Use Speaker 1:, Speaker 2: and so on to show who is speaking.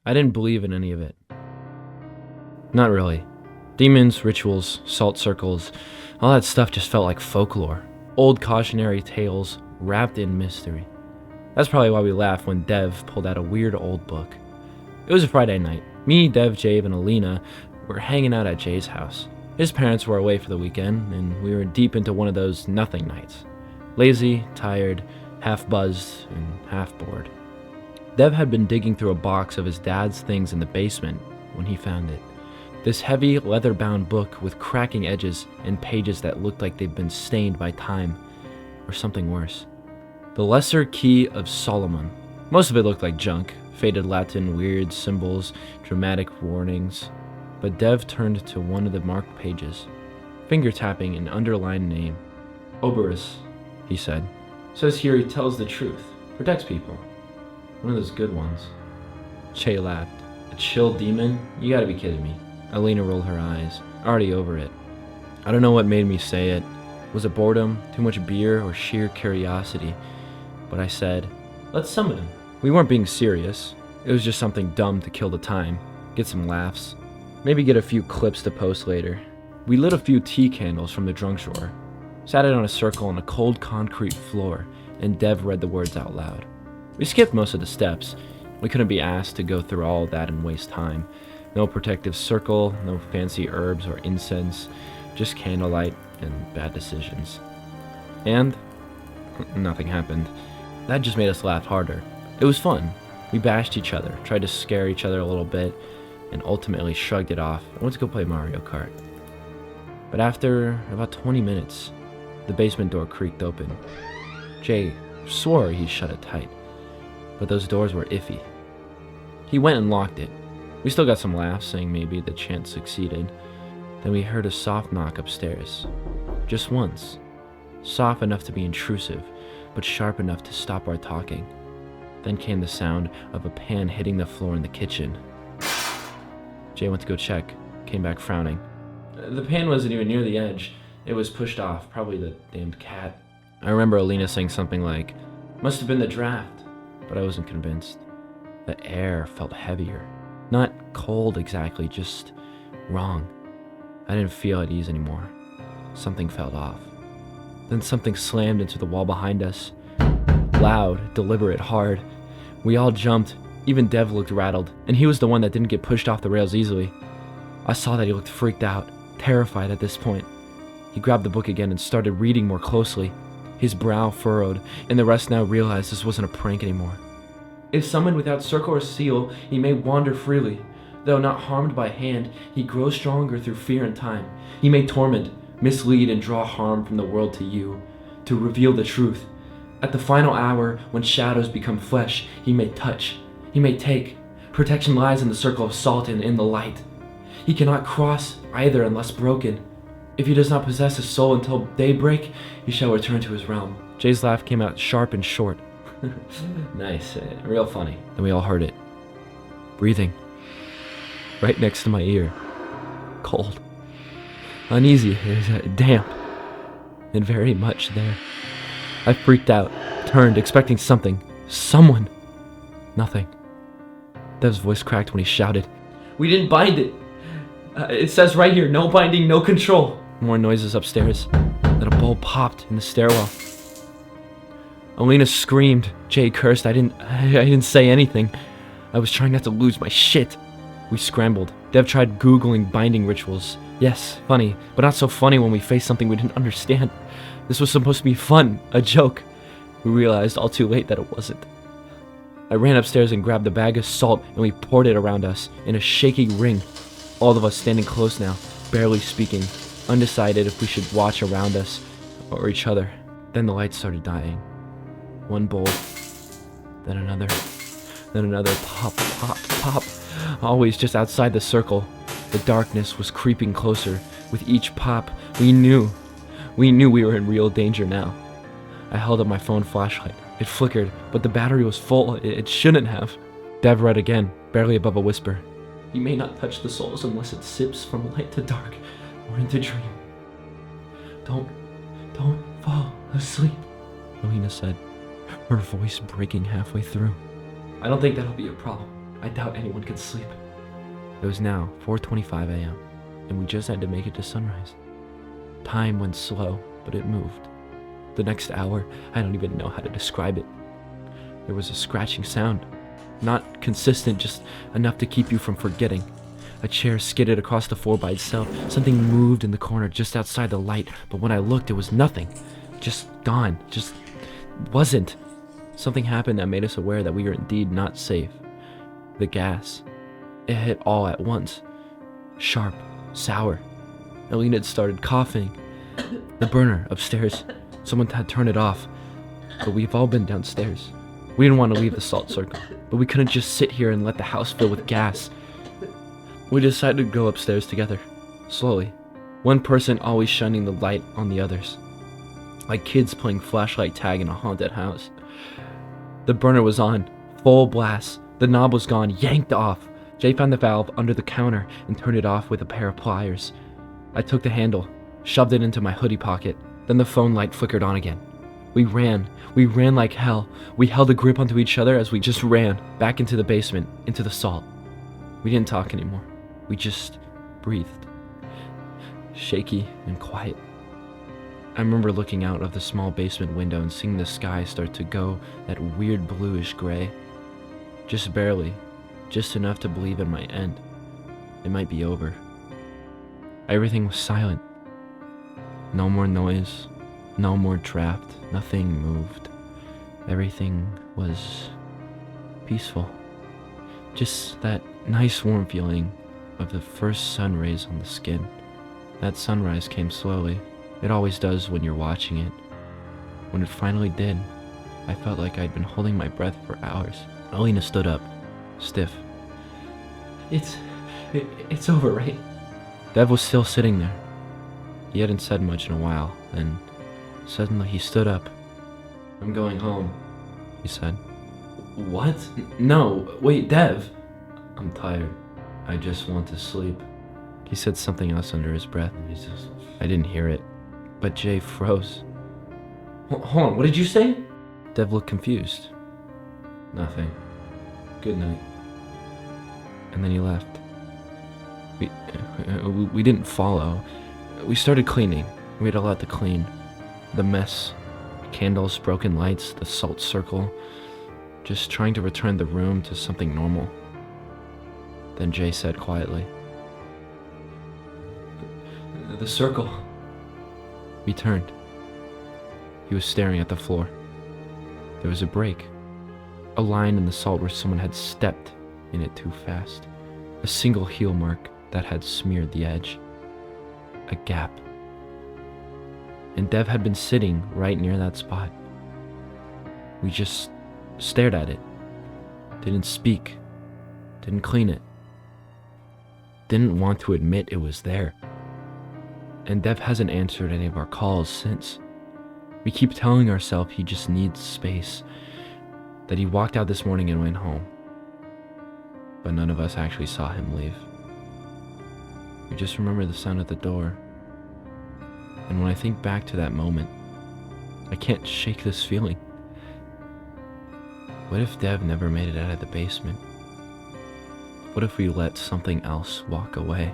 Speaker 1: I didn't believe in any of it. Not really. Demons, rituals, salt circles, all that stuff just felt like folklore. Old cautionary tales wrapped in mystery. That's probably why we laughed when Dev pulled out a weird old book. It was a Friday night. Me, Dev, Jave, and Alina were hanging out at Jay's house. His parents were away for the weekend, and we were deep into one of those nothing nights. Lazy, tired, half buzzed, and half bored. Dev had been digging through a box of his dad's things in the basement when he found it. This heavy, leather-bound book with cracking edges and pages that looked like they'd been stained by time, or something worse. The Lesser Key of Solomon. Most of it looked like junk, faded Latin, weird symbols, dramatic warnings. But Dev turned to one of the marked pages, finger-tapping an underlined name. Oberus, he said. Says here he tells the truth, protects people. One of those good ones. Che laughed. A chill demon? You gotta be kidding me. Alina rolled her eyes, already over it. I don't know what made me say it. Was it boredom, too much beer, or sheer curiosity? But I said, let's summon him. We weren't being serious. It was just something dumb to kill the time, get some laughs, maybe get a few clips to post later. We lit a few tea candles from the drunk drawer, sat it on a circle on a cold concrete floor, and Dev read the words out loud. We skipped most of the steps. We couldn't be asked to go through all of that and waste time. No protective circle, no fancy herbs or incense, just candlelight and bad decisions. And nothing happened. That just made us laugh harder. It was fun. We bashed each other, tried to scare each other a little bit, and ultimately shrugged it off and went to go play Mario Kart. But after about 20 minutes, the basement door creaked open. Jay swore he shut it tight, but those doors were iffy. He went and locked it. We still got some laughs, saying maybe the chant succeeded. Then we heard a soft knock upstairs. Just once. Soft enough to be intrusive, but sharp enough to stop our talking. Then came the sound of a pan hitting the floor in the kitchen. Jay went to go check, came back frowning. The pan wasn't even near the edge. It was pushed off, probably the damned cat. I remember Alina saying something like, must have been the draft, but I wasn't convinced. The air felt heavier. Not cold exactly, just wrong. I didn't feel at ease anymore. Something felt off. Then something slammed into the wall behind us. Loud, deliberate, hard. We all jumped. Even Dev looked rattled, and he was the one that didn't get pushed off the rails easily. I saw that he looked freaked out, terrified at this point. He grabbed the book again and started reading more closely. His brow furrowed, and the rest now realized this wasn't a prank anymore. If summoned without circle or seal, he may wander freely. Though not harmed by hand, he grows stronger through fear and time. He may torment, mislead, and draw harm from the world to you, to reveal the truth. At the final hour, when shadows become flesh, he may touch, he may take. Protection lies in the circle of salt and in the light. He cannot cross either unless broken. If he does not possess his soul until daybreak, he shall return to his realm. Jay's laugh came out sharp and short. Nice, real funny. Then we all heard it. Breathing. Right next to my ear. Cold. Uneasy, damp. And very much there. I freaked out, turned, expecting something. Someone. Nothing. Dev's voice cracked when he shouted, we didn't bind it. It says right here, no binding, no control. More noises upstairs. Then a bowl popped in the stairwell. Alina screamed. Jay cursed. I didn't say anything. I was trying not to lose my shit. We scrambled. Dev tried Googling binding rituals. Yes, funny, but not so funny when we faced something we didn't understand. This was supposed to be fun, a joke. We realized all too late that it wasn't. I ran upstairs and grabbed a bag of salt and we poured it around us in a shaky ring. All of us standing close now, barely speaking, undecided if we should watch around us or each other. Then the lights started dying. One bowl, then another, pop, pop, pop. Always just outside the circle. The darkness was creeping closer. With each pop, we knew we were in real danger now. I held up my phone flashlight. It flickered, but the battery was full. It shouldn't have. Dev read again, barely above a whisper. You may not touch the souls unless it sips from light to dark or into dream. Don't fall asleep, Alina said, her voice breaking halfway through. I don't think that'll be a problem. I doubt anyone could sleep. It was now 4:25 a.m., and we just had to make it to sunrise. Time went slow, but it moved. The next hour, I don't even know how to describe it. There was a scratching sound. Not consistent, just enough to keep you from forgetting. A chair skidded across the floor by itself. Something moved in the corner just outside the light, but when I looked, it was nothing. Just gone. Just wasn't. Something happened that made us aware that we were indeed not safe. The gas. It hit all at once. Sharp, sour. Alina had started coughing. The burner upstairs. Someone had turned it off, but we've all been downstairs. We didn't want to leave the salt circle, but we couldn't just sit here and let the house fill with gas. We decided to go upstairs together, slowly. One person always shining the light on the others, like kids playing flashlight tag in a haunted house. The burner was on, full blast. The knob was gone, yanked off. Jay found the valve under the counter and turned it off with a pair of pliers. I took the handle, shoved it into my hoodie pocket. Then the phone light flickered on again. We ran like hell. We held a grip onto each other as we just ran back into the basement, into the salt. We didn't talk anymore. We just breathed. Shaky and quiet. I remember looking out of the small basement window and seeing the sky start to go that weird bluish gray. Just barely. Just enough to believe it might end. It might be over. Everything was silent. No more noise, no more trapped, nothing moved. Everything was peaceful. Just that nice warm feeling of the first sun rays on the skin. That sunrise came slowly. It always does when you're watching it. When it finally did, I felt like I'd been holding my breath for hours. Alina stood up, stiff. It's over, right? Dev was still sitting there. He hadn't said much in a while, then suddenly he stood up. "I'm going home," he said. "What? No, wait, Dev." "I'm tired. I just want to sleep." He said something else under his breath. I didn't hear it, but Jay froze. Hold on, what did you say?" Dev looked confused. "Nothing. Good night." And then he left. We didn't follow. We started cleaning. We had a lot to clean. The mess, candles, broken lights, the salt circle. Just trying to return the room to something normal. Then Jay said quietly, "The circle." We turned. He was staring at the floor. There was a break. A line in the salt where someone had stepped in it too fast. A single heel mark that had smeared the edge. A gap. And Dev had been sitting right near that spot. We just stared at it. Didn't speak. Didn't clean it. Didn't want to admit it was there. And Dev hasn't answered any of our calls since. We keep telling ourselves he just needs space. That he walked out this morning and went home. But none of us actually saw him leave. We just remember the sound at the door. And when I think back to that moment, I can't shake this feeling. What if Dev never made it out of the basement? What if we let something else walk away?